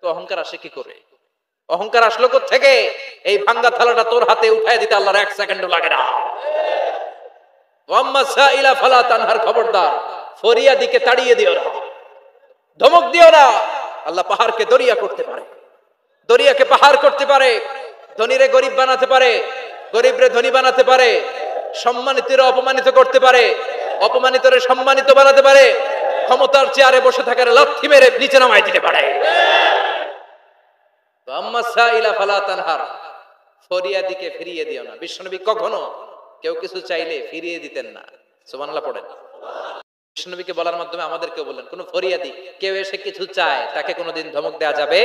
তো অহংকার আসে কি করে? অহংকার আসলো কোত্থেকে? এই ভাঙ্গা থালাটা তোর হাতে উঠায় দিতে আল্লাহর 1 সেকেন্ডও লাগে না। ওয়াম্মা সাইলা ফালা তানহার, খবরদার ফরিয়াদিকে তাড়িয়ে দিও না, ধমক দিও না। আল্লাহ পাহাড়কে দরিয়া করতে পারে, দরিয়াকে পাহাড় করতে পারে, ধনীরে গরিব বানাতে পারে, গরিবরে ধনী বানাতে পারে, সম্মানিতরে অপমানিত করতে পারে, অপমানিতরে সম্মানিত বানাতে পারে, ক্ষমতার চেয়ারে বসে থাকার লাথি মেরে নিচে নামায় দিতে পারে। আম্মা সাইলা ফালা তানহার, ফরিয়াদিকে ফিরিয়ে দিও না। বিশ্বনবী কখনো কেউ কিছু চাইলে ফিরিয়ে দিতেন না। সুবহানাল্লাহ পড়েন। বিশ্বনবীকে বলার মাধ্যমে আমাদেরকেও বললেন, কোন ফরিয়াদি কেউ এসে কিছু চায় তাকে কোনোদিন ধমক দেওয়া যাবে?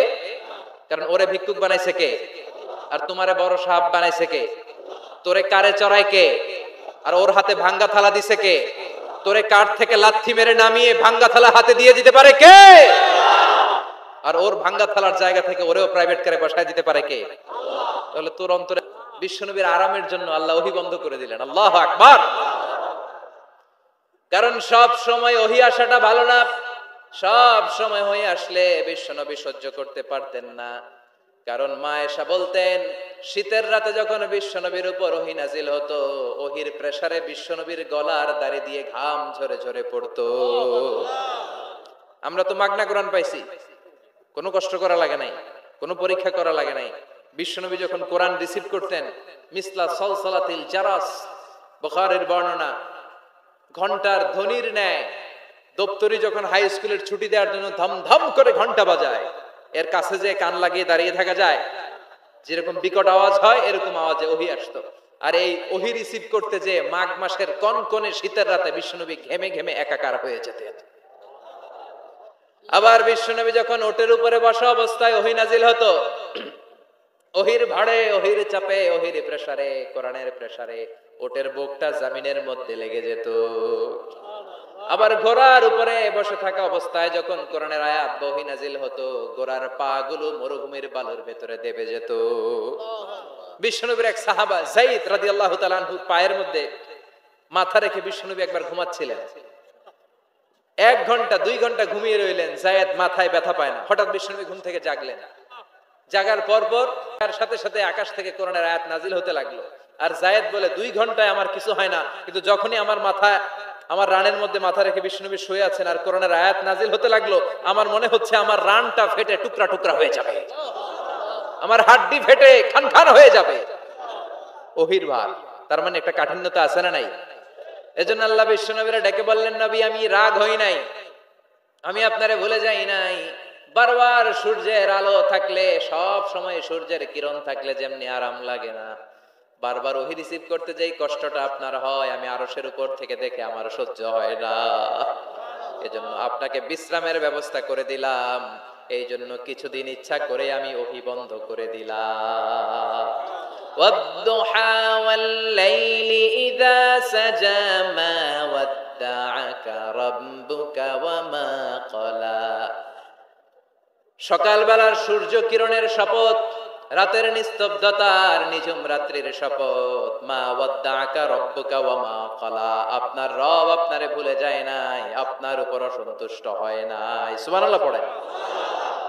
কারণ ওরে ভিক্ষুক বানাইছে কে? আর তোমারে বড় সাহাব বানাইছে কে? তোরে কারে চড়ায় কে? আর ওর হাতে ভাঙ্গা থালা দিছে কে? তোরে কাঠ থেকে লাথি মেরে নামিয়ে ভাঙ্গা থালা হাতে দিয়ে দিতে পারে কে? আর ওর ভাঙ্গা থালার জায়গা থেকে ওরেও প্রাইভেট কারে বসায় দিতে পারে কে? তাহলে তোর অন্তরে বিশ্বনবীর আরামের জন্য আল্লাহ ওহী বন্ধ করে দিলেন। আল্লাহু আকবার। কারণ সব সময় ওহী আসাটা ভালো না। সব সময় ওহী আসলে বিশ্বনবী সহ্য করতে পারতেন না। কারণ মা আয়েশা বলতেন, শীতের রাতে যখন বিশ্বনবীর উপর ওহী নাজিল হতো, ওহীর প্রেসারে বিশ্বনবীর গলার দাড়ি দিয়ে ঘাম ঝরে ঝরে পড়তো। আমরা তো মাগনা কোরআন পাইছি, কোনো কষ্ট করা লাগে নাই, কোনো পরীক্ষা করা লাগে নাই। বিশ্বনবী যখন কোরআন রিসিভ করতেন, মিসলা সলসলাতিল জারাস, বুখারীর বর্ণনা, ঘন্টার ধ্বনির ন্যায় দপ্তরি যখন হাই স্কুলের ছুটি দেওয়ার জন্য ধমধম করে ঘন্টা বাজায়, এর কাছে যে কান লাগিয়ে দাঁড়িয়ে থাকা যায়, যেরকম বিকট আওয়াজ হয় এরকম আওয়াজে ওহী আসতো। আর এই ওহী রিসিভ করতে যে মাঘ মাসের কনকনে শীতের রাতে বিশ্বনবী ঘেমে ঘেমে একাকার হয়ে যেতেন। আবার বিশ্বনবী যখন ওটের উপরে বসা অবস্থায় ওহী নাজিল হতো, ওহীর ভাড়ে, ওহীর চাপে, ওহীর প্রেসারে, কোরআনের প্রেসারে ওটের বুকটা জমিনের মধ্যে লেগে যেত। আবার ঘোড়ার উপরে বসে থাকা অবস্থায় যখন কোরআনের আয়াত ওহী নাজিল হতো, ঘোড়ার পা গুলো মরুভূমির বালুর ভেতরে দেবে যেত। বিশ্বনবীর এক সাহাবা যায়েদ রাদিয়াল্লাহু তাআলা আনহু পায়ের মধ্যে মাথা রেখে বিশ্বনবী একবার ঘুমাচ্ছিলেন। 1 ঘন্টা 2 ঘন্টা ঘুমিয়ে রইলেন, যায়েদ মাথায় ব্যথা পায় না। হঠাৎ বিশ্বনবী ঘুম থেকে জাগলেন। জাগার পরপর তার সাথে সাথে আকাশ থেকে কোরআনের আয়াত নাজিল হতে লাগলো। আর যায়েদ বলে, 2 ঘন্টায় আমার কিছু হয় না, কিন্তু যখনই আমার রানের মধ্যে মাথা রেখে বিশ্বনবী শুয়ে আছেন আর কোরআনের আয়াত নাজিল হতে লাগলো, আমার মনে হচ্ছে আমার রানটা ফেটে টুকরা টুকরা হয়ে যাবে, আমার হাড্ডি ফেটে খান খান হয়ে যাবে। ওহীর ভার, তার মানে একটা কাঠিন্যতা আছে না নাই? এজন্য আল্লাহ বিশ্বনবীরা ডেকে বললেন, নবী আমি রাগ হই নাই, আমি আপনারে ভুলে যাই নাই। বারবার সূর্যের আলো থাকলে, সব সময় সূর্যের কিরণ থাকলে যেমনি আরাম লাগে না, বারবার ওহী রিসিভ করতে যেই কষ্টটা আপনার হয়, আমি আরশের উপর থেকে দেখে আমার সহ্য হয় না। এজন্য আপনাকে বিশ্রামের ব্যবস্থা করে দিলাম, এই জন্য কিছুদিন ইচ্ছা করে আমি ওহী বন্ধ করে দিলাম। والضحى والليل إذا سجى ما ودعك ربك وما قلى। সকালবেলার সূর্য কিরণের শপথ, রাতের নিস্তব্ধতার নিঝুম রাত্রির শপথ, মা ওয়াদ্দাআকা রব্বুকা ওয়া মা ক্বালা, আপনার রব আপনারে ভুলে যায় নাই, আপনার উপর অসন্তুষ্ট হয় নাই। সুবহানাল্লাহ পড়েন।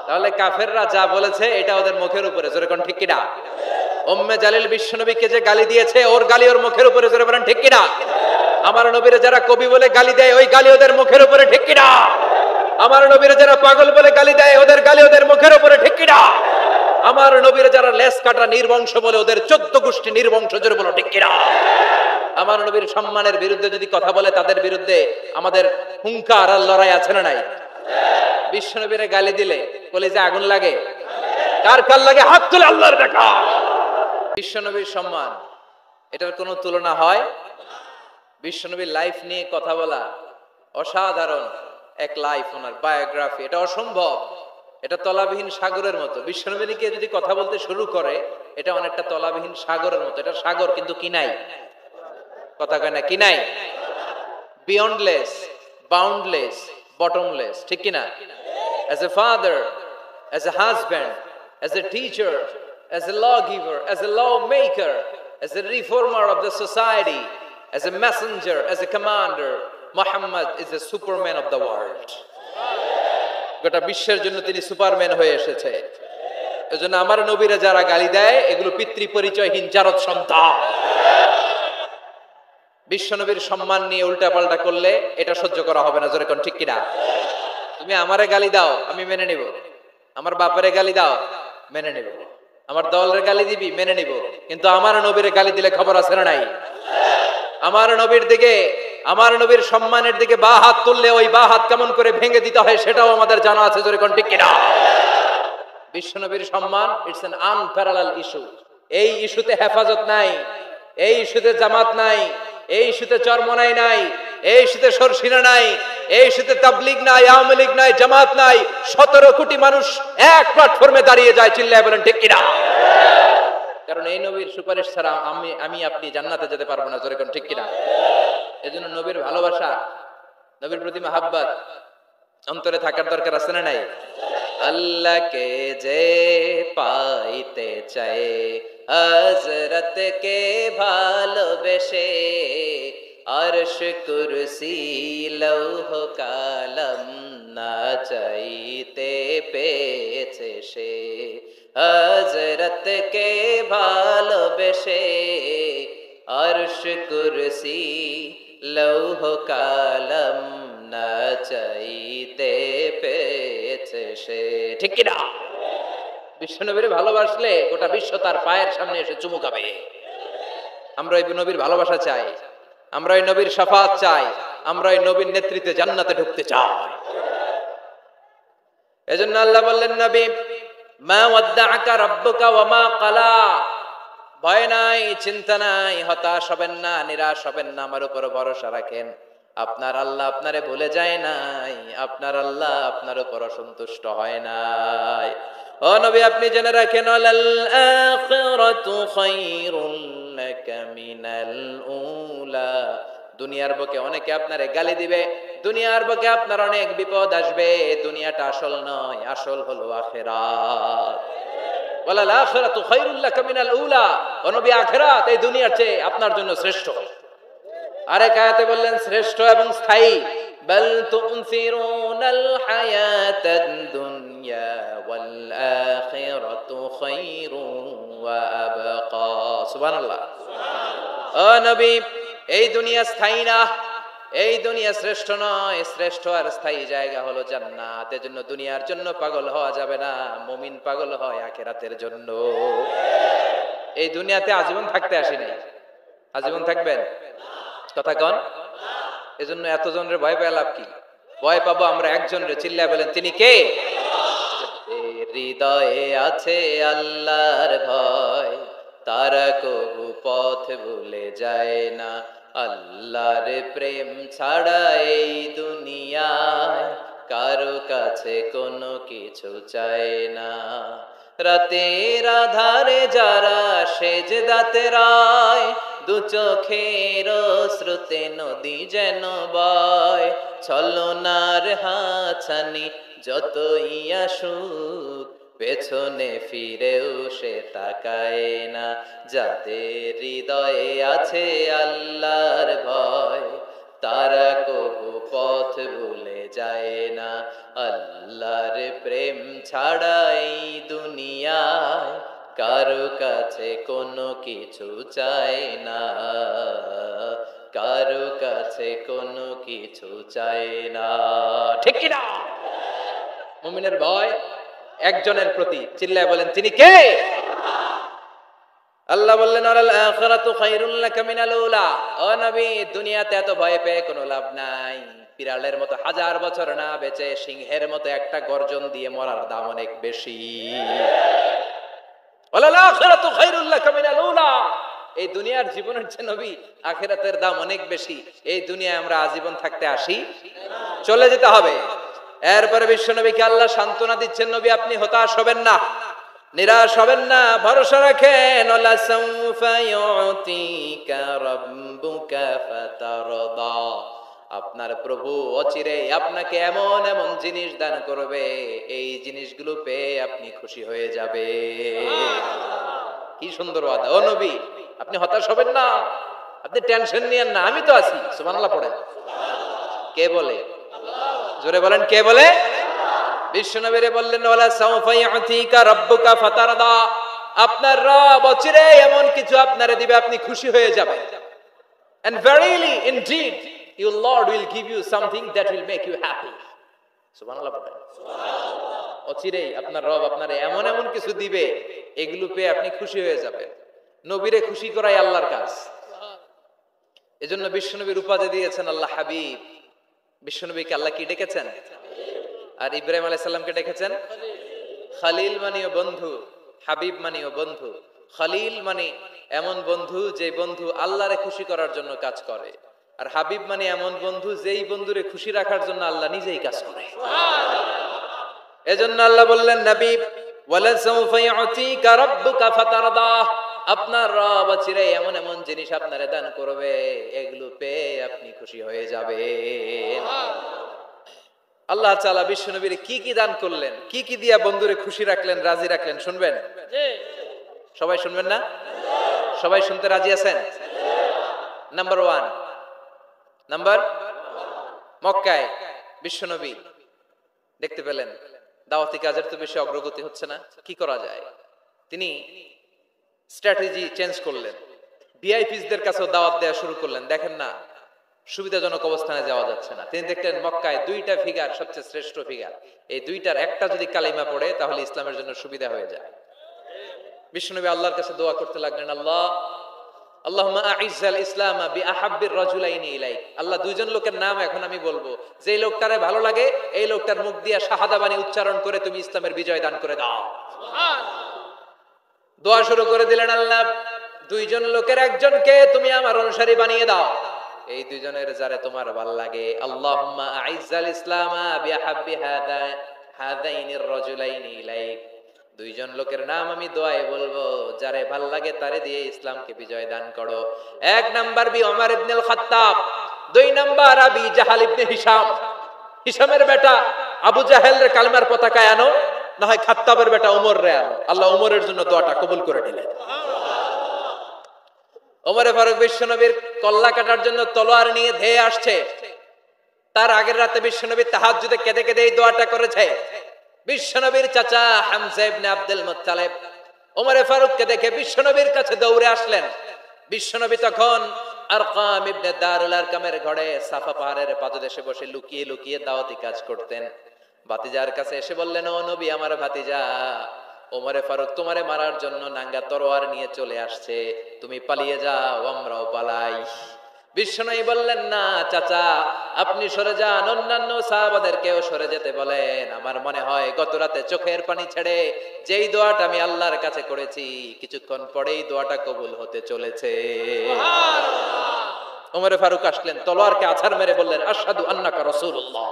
তাহলে কাফেররা যা বলেছে এটা ওদের মুখের উপরে, জোরে কোন ঠিক কিনা? উম্মে জালিল বিশ্বনবীকে যে গালি দিয়েছে, ওর গালি ওর মুখের উপরে, জোরে বলেন ঠিক কিনা? আমার নবীরে যারা কবি বলে গালি দেয়, ওই গালি ওদের মুখের উপরে, ঠিক কিনা? আমার নবীরে যারা পাগল বলে গালি দেয়, ওদের গালি ওদের মুখের উপরে, ঠিক কিনা? আমার নবীরে যারা লেস কাটা নির্বংশ বলে, ওদের 14 গোষ্ঠী নির্বংশ, জোরে বলো ঠিক কিনা? আমার নবীর সম্মানের বিরুদ্ধে যদি কথা বলে, তাদের বিরুদ্ধে আমাদের হুঙ্কার আর লড়াই আছে না নাই? বিশ্বনবীরে গালি দিলে কলিজা আগুন লাগে, কার কার লাগে? হাত তুলে আল্লাহর দেখা। বিশ্বনবীর সম্মান, এটার কোনো তুলনা হয়? বিশ্বনবীর লাইফ নিয়ে কথা বলা অসাধারণ এক লাইফ, ওনার বায়োগ্রাফি, এটা অসম্ভব, এটা তলাবিহীন সাগরের মতো। বিশ্বনবীকে যদি কথা বলতে শুরু করে, এটা অনেকটা তলাবিহীন সাগরের মতো। এটা সাগর কিন্তু কি নাই, কথা কয় না, কি নাই? বিয়ন্ডলেস, বাউন্ডলেস, বটমলেস, ঠিক কিনা? As a father, as a husband, as a teacher, as a lawgiver, as a lawmaker, as a reformer of the society, as a messenger, as a commander, Muhammad is the superman of the world. গোটা বিশ্বের জন্য তিনি Superman হয়ে এসেছে। এজন্য আমার নবীরা যারা গালি দেয় এগুলো পিতৃ পরিচয়হীন জারদ সন্তান। বিশ্ব নবীর সম্মান নিয়ে উল্টাপাল্টা করলে এটা সহ্য করা হবে না, জোরে কোন ঠিক কিনা? তুমি আমারে গালি দাও আমি মেনে নিব, আমার বাপারে গালি দাও মেনে নিব, আমার দলের গালি দিবি মেনে নিব, কিন্তু আমার নবীর গালি দিলে খবর আছে না নাই? আমার নবীর দিকে, আমার নবীর সম্মানের দিকে বা হাত তুললে ওই বা হাত কেমন করে ভেঙে দিতে হয় সেটাও আমাদের জানা আছে, জোরে কোন ঠিক কিনা? বিশ্ব নবীর সম্মান ইটস অ্যান আনপ্যারালাল ইস্যু। এই ইস্যুতে হেফাজত নাই, এই ইস্যুতে জামাত নাই, এই ইস্যুতে চরমনাই নাই, এই ইস্যুতে সরসিনা নাই, এই ইস্যুতে তাবলীগ নাই, আওয়ামী লীগ নাই, জামাত নাই। 17 কোটি মানুষ এক প্ল্যাটফর্মে দাঁড়িয়ে যায়, চিল্লায় বলেন ঠিক কিনা? কারণ এই নবীর সুপারিশ ছাড়া আমি আপনি জান্নাতে যেতে পারবো না, জোরে কোন ঠিক কিনা? এজন্য নবীর ভালোবাসা, নবীর প্রতি মাহাব্বত অন্তরে থাকার দরকার আছে না নাই? আল্লাহকে যে পাইতে চায় হযরতকে ভালোবেসে, আরশ কুরসি লৌহ কালাম না চাইতে পেয়েছে সে। হযরতকে ভালোবেসে আরশ কুরসি লৌহ কালাম না চাইতে পেয়েছে সে, ঠিক কিনা? বিশ্বনবীর ভালোবাসলে গোটা বিশ্ব তার পায়ের সামনে এসে চুমু খাবে। আমরা এই নবীর ভালোবাসা চাই, আমরা এই নবীর শাফাত চাই, আমরা এই নবীর নেতৃত্বে জান্নাতে ঢুকতে চাই। এজন্য আল্লাহ বললেন, নবী মা ওয়াদ্দাআকা রাব্বুকা ওয়া মা ক্বালা, ভয় নাই, চিন্তা নাই, হতাশ হবেন না, নিরাশ হবেন না, আমার উপর ভরসা রাখেন। আপনার আল্লাহ আপনারে ভুলে যায় নাই, আপনার আল্লাহ আপনার উপর অসন্তুষ্ট হয় নাই। ও নবী আপনি জেনে রাখেন, আলাল আখিরাতু খায়রুল লাকা মিনাল উলা, দুনিয়ার বুকে অনেকে আপনারে গালি দিবে, দুনিয়ার বুকে আপনার অনেক বিপদ আসবে, দুনিয়াটা আসল নয়, আসল হলো আখিরাত। ওয়ালাল আখিরাতু খায়রুল লাকা মিনাল উলা, ও নবী আখিরাত এই দুনিয়ার চেয়ে আপনার জন্য শ্রেষ্ঠ। আরেক আয়াতে বললেন শ্রেষ্ঠ এবং স্থায়ী, বাল তুনসিরুনাল হায়াতাদ দুনিয়া ওয়াল আখিরাতু খায়রুন ওয়া আবকা। সুবহানাল্লাহ। ও নবী এই দুনিয়া স্থায়ী না, এই দুনিয়া শ্রেষ্ঠ নয়, শ্রেষ্ঠ আর স্থায়ী জায়গা হলো জান্নাত। এজন্য দুনিয়ার জন্য পাগল হওয়া যাবে না, মুমিন পাগল হয় আখিরাতের জন্য। এই দুনিয়াতে আজীবন থাকতে আসি নাই, আজীবন থাকবেন? কথা কন। এজন্য এতজনের ভয় পেয়ে লাভ কি? ভয় পাবো আমরা একজনের, চিল্লায় বলেন তিনি কে? হৃদয়ে আছে আল্লাহর ভয়, তারা কবু পথ ভুলে যায় না, আল্লাহর প্রেম ছাড়া এই দুনিয়ায় কারো কাছে কোনো কিছু চায় না। রাতের আধারে যারা সেজদাতে রায়, দু চোখের শ্রুতে নদী যেন বয়, ছলনার হাছানি যতই আসুক পেছনে ফিরেও সে তাকায় না। যাদের হৃদয়ে আছে আল্লাহর ভয়, তারা কবু পথ ভুলে যায় না, আল্লাহর প্রেম ছাড়া এই দুনিয়ায় কারো কাছে কোনো কিছু চায় না, কারো কাছে কোনো কিছু চায় না, ঠিক কিনা? মুমিনের ভয় একজনের প্রতি, চিল্লায় বলেন তিনি কে? আল্লাহ বললেন, আলাল আখিরাতু খায়রুল লাকা মিনাল উলা। ও নবী দুনিয়াতে এত ভয় পেয়ে কোনো লাভ নাই, বিড়ালের মতো 1000 বছর না বেঁচে সিংহের মতো একটা গর্জন দিয়ে মরার দাম অনেক বেশি। আলাল আখিরাতু খায়রুল লাকা মিনাল উলা, এই দুনিয়ার জীবনের চেয়ে নবী আখিরাতের দাম অনেক বেশি। এই দুনিয়ায় আমরা আজীবন থাকতে আসি, চলে যেতে হবে। এরপরে বিশ্ব নবীকে আল্লাহ সান্ত্বনা দিচ্ছেন, নবী আপনি হতাশ হবেন না, নিরাশ হবেন না, ভরসা রাখেন। ওয়ালা সাউফা ইউতিকা রাব্বুকা ফাতারদা, আপনার প্রভু অচিরে আপনাকে এমন এমন জিনিস দান করবে, এই জিনিসগুলো পেয়ে আপনি খুশি হয়ে যাবে। কি সুন্দর ওয়াদা। ও নবী আপনি হতাশ হবেন না, আপনি টেনশন নিয়েন না, আমি তো আছি। সুবহানাল্লাহ পড়েন। কে বলে? জোরে বলেন কে বলে? বিশ্বনবীরে বললেন ওয়ালা সাউফা ইয়াতিকা রাব্বুকা ফাতারদা, আপনার রব অচিরে এমন কিছু আপনারে দিবে আপনি খুশি হয়ে যাবেন। And verily indeed your Lord will give you something that will make you happy. সুবহানাল্লাহ বলেন। অচিরেই আপনার রব আপনারে এমন এমন কিছু দিবে এগুলো পেয়ে আপনি খুশি হয়ে যাবেন। নবীরে খুশি করাই আল্লাহর কাজ। এজন্য বিশ্বনবীর উপাধি দিয়েছেন আল্লাহ হাবিব। বিশ্বনবীকে আল্লাহ কি ডেকেছেন? আর ইব্রাহিম আলাইহিস সালামকে ডেকেছেন খলিল মানেও বন্ধু, হাবিব মানেও বন্ধু। খলিল মানে এমন বন্ধু যে বন্ধু আল্লাহরে খুশি করার জন্য কাজ করে, আর হাবিব মানে এমন বন্ধু যেই বন্ধুরে খুশি রাখার জন্য আল্লাহ নিজেই কাজ করে। এজন্য আল্লাহ বললেন নবী ওয়ালা সাউফা ইয়াতিকা রাব্বুকা ফাতারদা, আপনার রব চিরে এমন এমন জিনিস আপনারে দান করবে এগুলো পেয়ে আপনি খুশি হয়ে যাবেন। আল্লাহ তাআলা বিশ্বনবীর কি কি দান করলেন, কি কি দিয়া বন্ধুরে খুশি রাখলেন, রাজি রাখলেন, শুনবেন? সবাই শুনবেন না? সবাই শুনতে রাজি আছেন? নাম্বার 1, মক্কায় বিশ্বনবী দেখতে পেলেন দাওয়াতি কাজের তো বেশি অগ্রগতি হচ্ছে না, কি করা যায়? তিনি স্ট্র্যাটেজি চেঞ্জ করলেন, ভিআইপিসদের কাছেও দাওয়াত দেওয়া শুরু করলেন। দেখেন না সুবিধাজনক অবস্থানে যাওয়া যাচ্ছে না, তিনি দেখলেন মক্কায় 2টা ফিগার সবচেয়ে শ্রেষ্ঠ ফিগার, এই 2টার একটা যদি কালিমা পড়ে তাহলে ইসলামের জন্য সুবিধা হয়ে যায়। বিশ্বনবী আল্লাহর কাছে দোয়া করতে লাগলেন, আল্লাহুম্মা আইজ্জাল ইসলামা বিআহাব্বির রাজুলাইনি ইলাইক। আল্লাহ, 2জন লোকের নাম এখন আমি বলবো, যেই লোকটারে ভালো লাগে এই লোকটার মুখ দিয়ে শাহাদা বাণী উচ্চারণ করে তুমি ইসলামের বিজয় দান করে দাও। দোয়া শুরু করে দিলেন, আল্লাহ 2জন লোকের একজনকে তুমি আমার অনুসারী বানিয়ে দাও, এই 2জনের যারে তোমার ভালো লাগে। আল্লাহুম্মা আইজ্জাল ইসলামা বিআহাব্বি হাদাইনির রাজুলাইনি ইলাইক। 2জন লোকের নাম আমি দোয়ায় বলবো, যারে ভাল লাগে তারে দিয়ে ইসলামকে বিজয় দান করো। 1 নাম্বার ওমর ইবনে আল খাত্তাব, 2 নাম্বার আবি জাহাল ইবনে হিশাম। হিশামের বেটা আবু জাহেলের কালেমার পতাকায় আনো, না হয় খাত্তাবের বেটা ওমর রে আনো। আল্লাহ ওমরের জন্য দোয়াটা কবুল করে নিলেন। ওমরে ফারুক বিশ্বনবীর কল্লা কাটার জন্য তলোয়ার নিয়ে ধেয়ে আসছে, তার আগের রাতে বিশ্বনবী তাহাজ্জুদে কেঁদে কেঁদে এই দোয়াটা করেছে। বিশ্বনবীর চাচা হামজা ইবনে আব্দুল মুত্তালিব ওমরে ফারুককে দেখে বিশ্বনবীর কাছে দৌড়ে আসলেন। বিশ্বনবী তখন আরকাম ইবনে দারুল আরকামের ঘরে সাফা পাহাড়ের পাদদেশে বসে লুকিয়ে লুকিয়ে দাওয়াতি কাজ করতেন। ভাতিজার কাছে এসে বললেন, ও নবী, আমার ভাতিজা ওমরে ফারুক তোমারে মারার জন্য নাঙ্গা তরোয়ার নিয়ে চলে আসছে, তুমি পালিয়ে যাও, আমরাও পালাই। বিশ্বনবী বললেন, না চাচা, আপনি সরে যান, অন্যান্য সাহাবাদেরকেও সরে যেতে বলেন। আমার মনে হয় গত রাতে চোখের পানি ছেড়ে যেই দোয়াটা আমি আল্লাহর কাছে করেছি কিছুক্ষণ পরেই দোয়াটা কবুল হতে চলেছে। ওমরে ফারুক আসলেন, তলোয়ারকে আছাড় মেরে বললেন, আশহাদু আন্নাকা রাসূলুল্লাহ,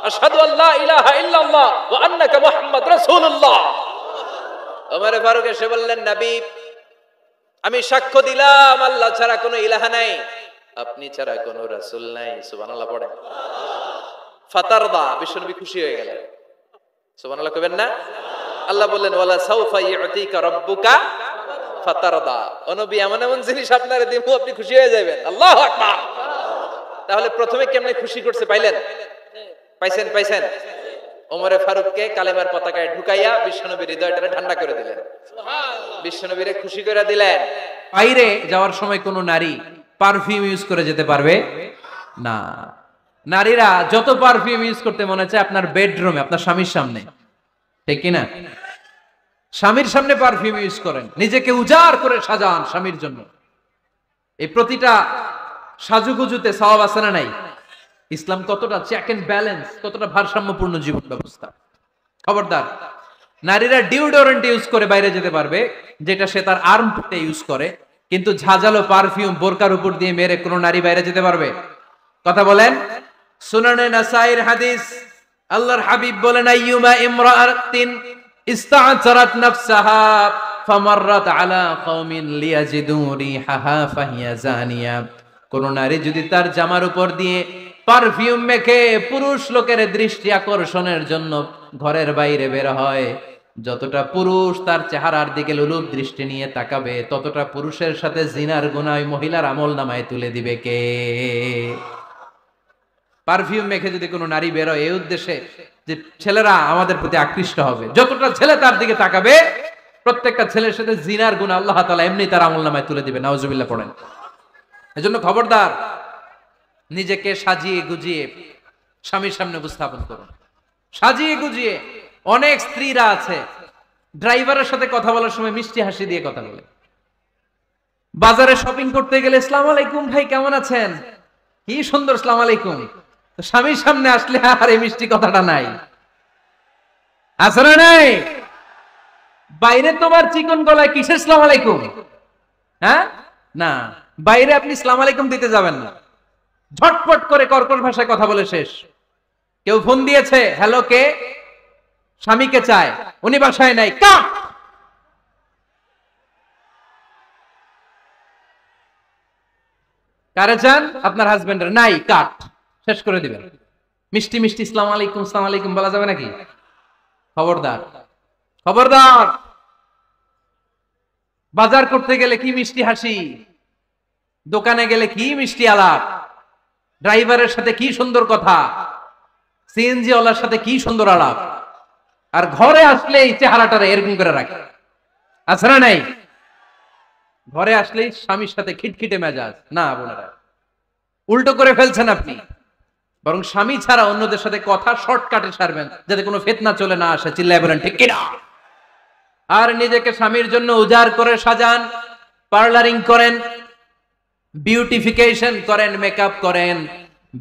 আশহাদু আল্লা ইলাহা ইল্লাল্লাহ ওয়া আন্নাকা মুহাম্মদ রাসূলুল্লাহ। ওমরে ফারুক এসে বললেন, নবী, আমি সাক্ষ্য দিলাম আল্লাহ ছাড়া কোনো ইলাহা নাই, আপনি ছাড়া কোনো রাসূল নাই। সুবহানাল্লাহ পড়েন। ফাতারদা, বিশ্বনবী খুশি হয়ে গেলেন। সুবহানাল্লাহ কইবেন না? আল্লাহ বললেন, ওয়ালা সাউফা ইউতিকা রাব্বুকা ফাতারদা। ও নবী, এমন এমন জিনিস আপনারে দিব আপনি খুশি হয়ে যাবেন। আল্লাহু আকবার। তাহলে প্রথমে কেমনে খুশি করছে পাইলেন? পাইছেন? ওমরে ফারুককে কালেমার পতাকায় ঢুকাইয়া বিশ্বনবীর হৃদয়টারে ঠান্ডা করে দিলেন, বিশ্বনবীরে খুশি করে দিলেন। বাইরে যাওয়ার সময় কোন নারী পারফিউম ইউজ করে যেতে পারবে না। নারীরা যত পারফিউম ইউজ করতে মনে চায় আপনার বেডরুমে, আপনার স্বামীর সামনে, ঠিক কিনা? স্বামীর সামনে পারফিউম ইউজ করেন, নিজেকে উজাড় করে সাজান স্বামীর জন্য। এই প্রতিটা সাজুগুজুতে সওয়াব আছে না নাই? ইসলাম কতটা চেক এন্ড ব্যালেন্স, কতটা ভারসাম্যপূর্ণ জীবন ব্যবস্থা। খবরদার, নারীরা ডিওডোরেন্ট ইউজ করে বাইরে যেতে পারবে, যেটা সে তার আর্মপিটে ইউজ করে, কিন্তু ঝাঁঝালো পারফিউম বোরকার উপর দিয়ে মেরে কোন নারী বাইরে যেতে পারবে? কথা বলেন। সুনানে নাসাইর হাদিস, আল্লাহর হাবিব বলেন, আইয়ুমা ইমরাআতিন ইস্তা'তারাত নাফসাহা ফামাররাত আলা কওমিন লিয়াজিদু রিহাহা ফাহিয়া জানিয়া। কোন নারী যদি তার জামার উপর দিয়ে পারফিউম মেখে পুরুষ লোকের দৃষ্টি আকর্ষণের জন্য ঘরের বাইরে বের হয়, যতটা পুরুষ তার চেহারার দিকে লোলুপ দৃষ্টি নিয়ে তাকাবে, ততটা পুরুষের সাথে জিনার গুনাহ ওই মহিলার আমলনামায় তুলে দিবে কে? পারফিউম মেখে যদি কোনো নারী বের হয় এই উদ্দেশ্যে যে ছেলেরা আমাদের প্রতি আকৃষ্ট হবে, যতটা ছেলে তার দিকে তাকাবে প্রত্যেকটা ছেলের সাথে জিনার গুণ আল্লাহ তাআলা এমনি তার আমলনামায় তুলে দিবে। নাউজুবিল্লাহ পড়েন। এজন্য খবরদার, নিজেকে সাজিয়ে গুজিয়ে স্বামীর সামনে উপস্থাপন করুন, সাজিয়ে গুজিয়ে। অনেক স্ত্রীরা আছে ড্রাইভারের সাথে কথা বলার সময় মিষ্টি হাসি দিয়ে কথা বলে, বাজারে শপিং করতে গেলে আসসালামু আলাইকুম ভাই কেমন আছেন, কি সুন্দর আসসালামু আলাইকুম। স্বামীর সামনে আসলে আর এই মিষ্টি কথাটা নাই, আছে না নাই? বাইরে তোমার চিকন গলায় কিসের আসসালামু আলাইকুম? হ্যাঁ না, বাইরে আপনি আসসালামু আলাইকুম দিতে যাবেন না, ঝটপট করে কর্কশ ভাষায় কথা বলে শেষ। কেউ ফোন দিয়েছে, হ্যালো কে? স্বামীকে চায়, উনি বাসায় নাই, কাট। কারে চান? আপনার হাজবেন্ডের, নাই, কাট, শেষ করে দিবেন। মিষ্টি মিষ্টি আসসালামু আলাইকুম আসসালামু আলাইকুম বলা যাবে নাকি? খবরদার, খবরদার। বাজার করতে গেলে কি মিষ্টি হাসি, দোকানে গেলে কি মিষ্টি আলাপ, ড্রাইভারের সাথে কি সুন্দর কথা, সিএনজি ওয়ালার সাথে কি সুন্দর আলাপ, আর ঘরে আসলে এই চেহারাটারে এরকম করে রাখে, আছে না নাই? ঘরে আসলেই স্বামীর সাথে খিটখিটে মেজাজ। না বোনেরা, উল্টো করে ফেলছেন আপনি। বরং স্বামী ছাড়া অন্যদের সাথে কথা শর্টকাটে সারবেন, যাতে কোনো ফিতনা চলে না আসে। চিল্লায় বলেন ঠিক কিনা? আর নিজেকে স্বামীর জন্য উজাড় করে সাজান, পার্লারিং করেন, বিউটিফিকেশন করেন, মেকআপ করেন,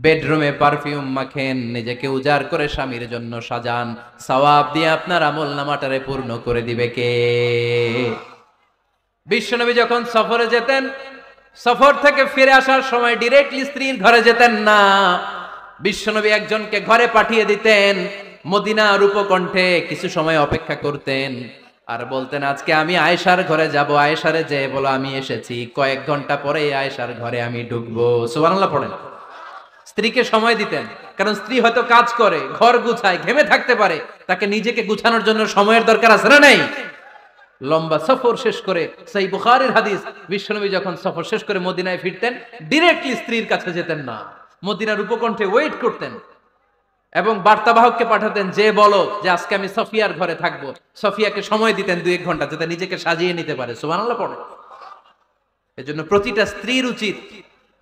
বেডরুমে পারফিউম মাখেন, নিজেকে উজাড় করে স্বামীর জন্য সাজান। সওয়াব দিয়ে আপনার আমলনামাটারে পূর্ণ করে দিবে কে? বিশ্বনবী যখন সফরে যেতেন, সফর থেকে ফিরে আসার সময় ডিরেক্টলি স্ত্রীর ঘরে যেতেন না। বিশ্বনবী একজনকে ঘরে পাঠিয়ে দিতেন, মদিনার উপকণ্ঠে কিছু সময় অপেক্ষা করতেন, আর বলতেন আজকে আমি আয়েশার ঘরে যাব, আয়েশারে যে বলো আমি এসেছি, কয়েক ঘন্টা পরে আয়েশার ঘরে আমি ঢুকবো। সুবহানাল্লাহ পড়েন। স্ত্রীকে সময় দিতেন, কারণ স্ত্রী হয়তো কাজ করে, ঘর গুছায়, ঘেমে থাকতে পারে, তাকে নিজেকে গুছানোর জন্য সময়ের দরকার আছে না নাই? লম্বা সফর শেষ করে, সেই বুখারীর হাদিস, বিশ্বনবী যখন সফর শেষ করে মদিনায় ফিরতেন, ডিরেক্টলি স্ত্রীর কাছে যেতেন না, মদিনার উপকণ্ঠে ওয়েট করতেন এবং বার্তাবাহককে পাঠাতেন, যে বলো যে আজকে আমি সফিয়ার ঘরে থাকবো। সফিয়াকে সময় দিতেন 2-1 ঘন্টা, যাতে নিজেকে সাজিয়ে নিতে পারে। সুবহানাল্লাহ পড়ে। এজন্য প্রতিটা স্ত্রীর উচিত,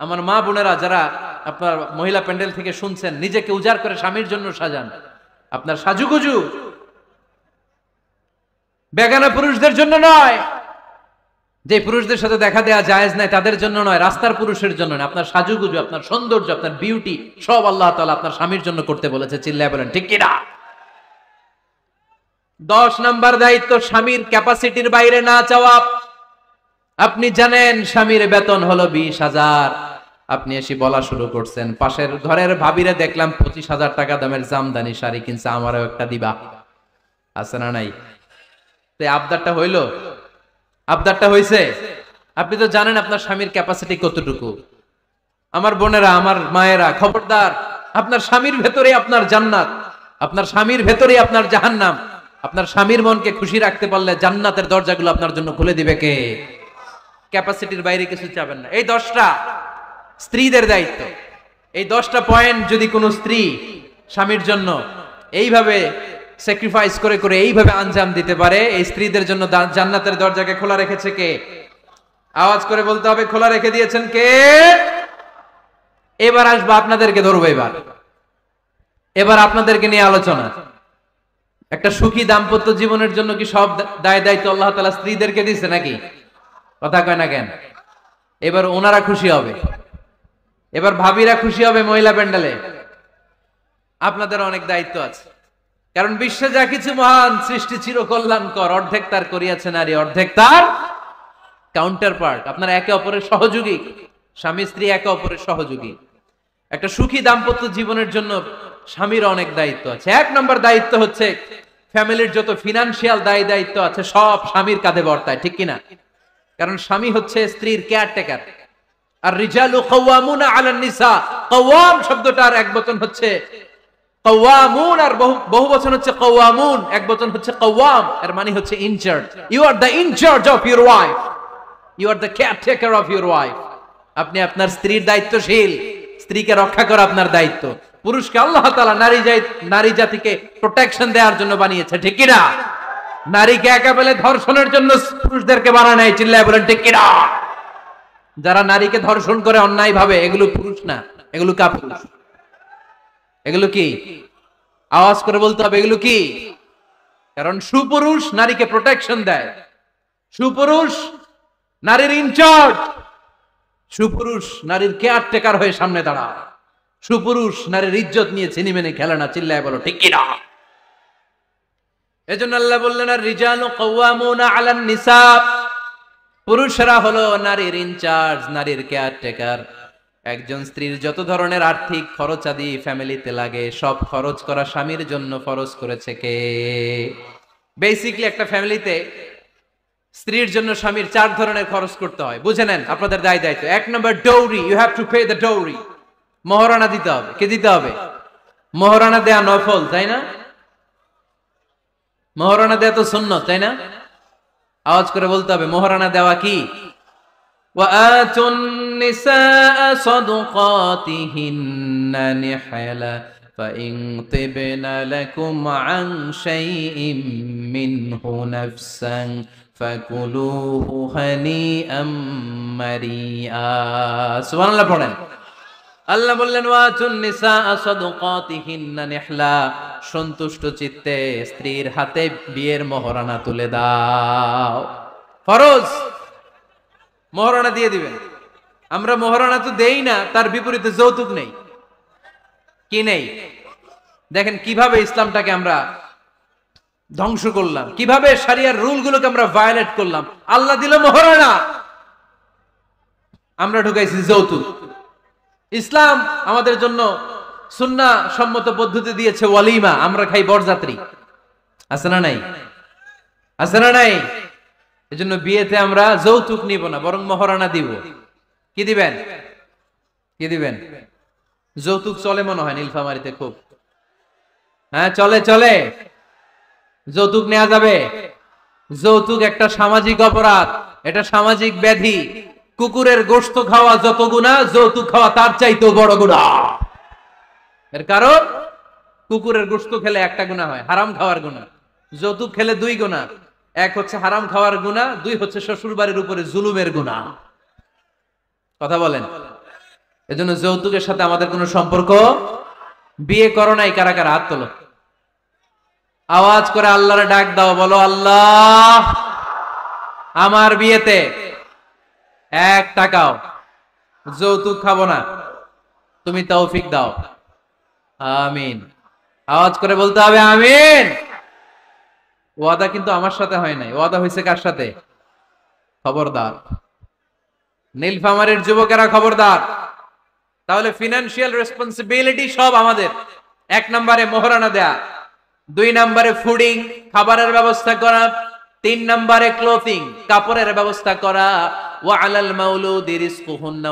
আমার মা বোনেরা যারা আপনার মহিলা প্যান্ডেল থেকে শুনছেন, নিজেকে উজাড় করে স্বামীর জন্য সাজান। আপনার সাজুগুজু বেগানা পুরুষদের জন্য নয়, যে পুরুষদের সাথে দেখা দেওয়া জায়েজ নাই তাদের জন্য নয়, রাস্তার পুরুষের জন্য নয়। আপনার সাজুগুজু, আপনার সৌন্দর্য, আপনার বিউটি সব আল্লাহ তাআলা আপনার স্বামীর জন্য করতে বলেছে। চিল্লায় বলেন ঠিক কিনা? 10 নাম্বার দায়িত্ব, স্বামীর ক্যাপাসিটির বাইরে না চাওয়া। আপনি জানেন স্বামীর বেতন হলো 20,000, আপনি এসে বলা শুরু করছেন, পাশের ঘরের ভাবিরে দেখলাম 25,000 টাকা দামের জামদানি শাড়ি কিনছে, আমারও একটা দিবা। আছে না নাই? আবদারটা হইল, আবদারটা হইছে। আপনি তো জানেন আপনার স্বামীর ক্যাপাসিটি কতটুকু। আমার বোনেরা, আমার মায়েরা, খবরদার, আপনার স্বামীর ভেতরে আপনার জান্নাত, আপনার স্বামীর ভেতরে আপনার জাহান্নাম। আপনার স্বামীর মনকে খুশি রাখতে পারলে জান্নাতের দরজাগুলো আপনার জন্য খুলে দিবে কে? ক্যাপাসিটির বাইরে কিছু চাবেন না। এই 10টা স্ত্রীদের দায়িত্ব। এই 10টা পয়েন্ট যদি কোনো স্ত্রী স্বামীর জন্য এইভাবে স্যাক্রিফাইস করে করে এইভাবে আঞ্জাম দিতে পারে, এই স্ত্রীদের জন্য জান্নাতের দরজাকে খোলা রেখেছে কে? আওয়াজ করে বলতে হবে, খোলা রেখে দিয়েছেন কে? এবার আসবো আপনাদেরকে ধরবো। এবার আপনাদেরকে নিয়ে আলোচনা। একটা সুখী দাম্পত্য জীবনের জন্য কি সব দায় দায়িত্ব আল্লাহ তাআলা স্ত্রীদেরকে দিয়েছে নাকি? কথা কয় না কেন? এবার ওনারা খুশি হবে, এবার ভাবিরা খুশি হবে মহিলা প্যান্ডেলে। আপনাদের অনেক দায়িত্ব আছে, কারণ বিশ্বে যা কিছু মহান সৃষ্টি চির কল্যাণকর, অর্ধেক তার করিয়াছে নারী, অর্ধেক তার কাউন্টার পার্ট। আপনারা একে অপরের সহযোগী, স্বামী স্ত্রী একে অপরের সহযোগী। একটা সুখী দাম্পত্য জীবনের জন্য স্বামীর অনেক দায়িত্ব আছে। 1 নম্বর দায়িত্ব হচ্ছে, ফ্যামিলির যত ফিনান্সিয়াল দায় দায়িত্ব আছে সব স্বামীর কাঁধে বর্তায়, ঠিক কিনা? কারণ স্বামী হচ্ছে স্ত্রীর কেয়ারটেকার। আর রিজালু কাওয়ামুনা আলান নিসা, কাওয়াম শব্দটার এক বচন হচ্ছে কাওয়ামুন, আর বহু বচন হচ্ছে কাওয়ামুন, এক বচন হচ্ছে কাওয়াম, এর মানে হচ্ছে incharge. You are the incharge of your wife, you are the caretaker of your wife. আপনি আপনার স্ত্রীর দায়িত্বশীল। স্ত্রীকে রক্ষা করা আপনার দায়িত্ব। পুরুষকে আল্লাহ তাআলা নারী জাতিকে প্রোটেকশন দেওয়ার জন্য বানিয়েছে, ঠিক কি না? নারীকে একা পেলে ধর্ষণের জন্য পুরুষদেরকে বানানো নাই, চিল্লায় বলেন ঠিক কি না? যারা নারীকে ধর্ষণ করে অন্যায় ভাবে, এগুলো পুরুষ না, এগুলো কাপুরুষ। এগুলো কি? আওয়াজ করে বলতে হবে, এগুলো কি? কারণ সুপুরুষ নারীকে প্রোটেকশন দেয়, সুপুরুষ নারীর ইনচার্জ, সুপুরুষ নারীর কেয়ারটেকার হয়ে সামনে দাঁড়ায়, সুপুরুষ নারীর ইজ্জত নিয়ে চিনিমেনে খেলে না, চিল্লায় বলো ঠিক কি না? এজন্য আল্লাহ বললেন, আর রিজালু কাওয়ামুনা আলান নিসা, পুরুষরা হলো নারীর ইনচার্জ, নারীর কেয়ারটেকার। একজন স্ত্রীর যত ধরনের আর্থিক খরচাদি ফ্যামিলিতে লাগে, সব খরচ করা স্বামীর জন্য ফরজ করেছে কে? বেসিক্যালি একটা ফ্যামিলিতে স্ত্রীর জন্য স্বামীর 4 ধরনের খরচ করতে হয়, বুঝে নেন আপনাদের দায়িত্ব। 1 নম্বর dowry, you have to pay the dowry, মোহরানা দিতে হবে। কে দিতে হবে? মোহরানা দেয়া নফল, তাই না? মোহরানা দেয়া তো সুন্নাত, তাই না? আওয়াজ করে বলতে হবে, মোহরানা দেওয়া কি? وآتوا النساء صدقاتهن نحلا فإن طبن لكم عن شيء منه نفسا فكلوه هنيئا مريئا سبحان الله পড়েন। আল্লাহ বললেন, ওয়াতুন নিসা সাদকাতিহিন্না নিহলা, সন্তুষ্ট চিত্তে স্ত্রীর হাতে বিয়ের মোহরানা তুলে দাও। ফরজ, মোহরানা দিয়ে দিবেন। আমরা মোহরানা তো দেই না, তার বিপরীতে যৌতুক নেই। কি নেই? দেখেন কিভাবে ইসলামটাকে আমরা ধ্বংস করলাম, কিভাবে শরিয়ার রুলগুলোকে আমরা ভায়োলেট করলাম। আল্লাহ দিল মোহরানা, আমরা ঢুকাইছি যৌতুক। ইসলাম আমাদের জন্য সুন্নাহ সম্মত পদ্ধতি দিয়েছে ওয়ালিমা, আমরা খাই বরযাত্রী। আছে না নাই? আছে না নাই? এজন্য বিয়েতে আমরা যৌতুক নিব না, বরং মোহরানা দিব। কি দিবেন? কি দিবেন? যৌতুক চলে মনে হয় নীলফামারীতে খুব। হ্যাঁ চলে চলে, যৌতুক নেওয়া যাবে। যৌতুক একটা সামাজিক অপরাধ, এটা সামাজিক ব্যাধি। কুকুরের গোশত খাওয়া যত গুনাহ, যৌতুক খাওয়া তার চাইতেও বড় গুনাহ। এর কারণ কুকুরের গোশত খেলে একটা গুনাহ হয়, হারাম খাওয়ার গুনাহ। যৌতুক খেলে 2 গুনাহ, 1 হচ্ছে হারাম খাওয়ার গুনাহ, 2 হচ্ছে শ্বশুর বাড়ির উপরে জুলুমের গুনাহ। কথা বলেন। এজন্য যৌতুকের সাথে আমাদের কোনো সম্পর্ক। বিয়ে করো নাই কারা কারা? হাত তোলো। আওয়াজ করে আল্লাহরে ডাক দাও, বলো আল্লাহ আমার বিয়েতে 1 টাকাও যৌতুক খাবো না, তুমি তৌফিক দাও। আমিন। আওয়াজ করে বলতে হবে আমিন। ওয়াদা কিন্তু আমার সাথে হয় নাই, ওয়াদা হয়েছে কার সাথে? খবরদার নীলফামারীর যুবকেরা, খবরদার। তাহলে ফিনান্সিয়াল রেসপন্সিবিলিটি সব আমাদের। 1 নম্বরে মোহরানা দেয়া, 2 নম্বরে ফুডিং, খাবারের ব্যবস্থা করা, 3 নম্বরে ক্লোথিং, কাপড়ের ব্যবস্থা করা। ওয়া আলাল মাউলুদি রিজকুহুন্না